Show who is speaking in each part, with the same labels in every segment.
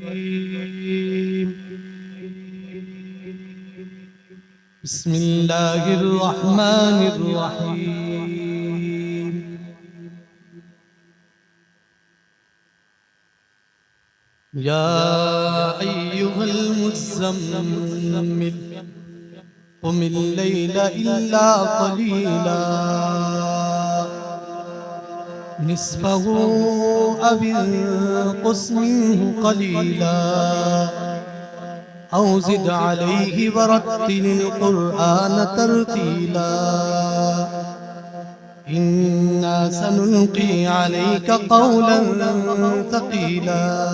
Speaker 1: الرجيم بسم الله الرحمن الرحيم يا أيها المزمل قم الليل إلا قليلا نصفه أو انقص منه قليلا أو زد عليه ورتل القرآن ترتيلا إنا سنلقي عليك قولا ثقيلا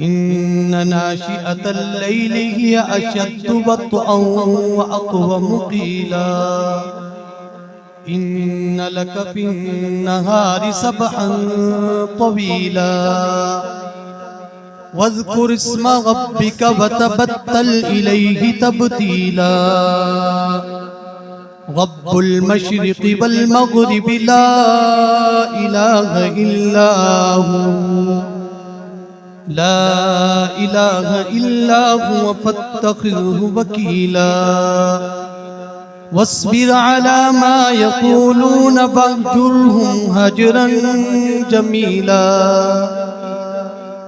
Speaker 1: إن ناشئة الليل هي أشد وطئا وأقوم قيلا إن لك في النهار سبحا طويلا واذكر اسم ربك وتبتل إليه تبتيلا رب المشرق والمغرب لا إله إلا هو لا إله إلا هو فاتخذه وكيلا واصبر على ما يقولون واهجرهم هجرا جميلا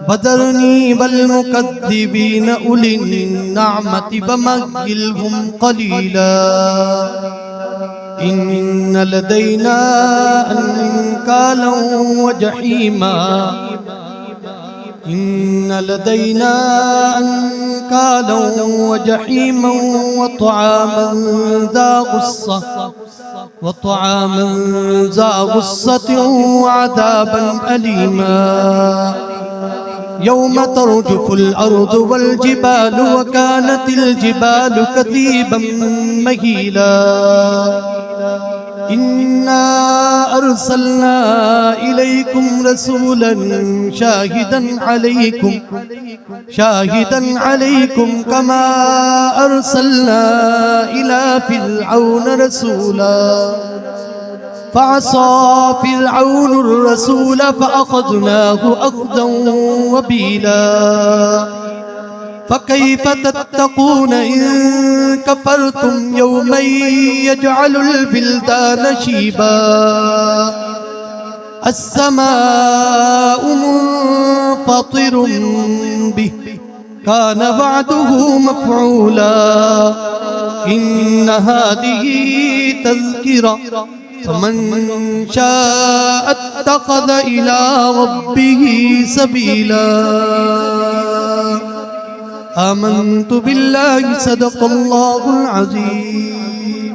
Speaker 1: وذرني والمكذبين أولي النعمة ومهلهم قليلا إن لدينا أنكالا وجحيما إن لدينا أنكالا وجحيما وطعاما ذا غصة وعذابا أليما يوم ترجف الأرض والجبال وكانت الجبال كثيبا مهيلا إنا أرسلنا إليكم رسولا شاهدا عليكم كما أرسلنا إلى فرعون رسولا فعصى فرعون الرسول فأخذناه أخذا وبيلا فكيف تتقون إن كفرتم يوما يجعل البلدان شيبا السماء منفطر به كان وعده مفعولا إن هذه تذكرة فمن شاء اتخذ إلى ربه سبيلا آمنت بالله صدق الله العظيم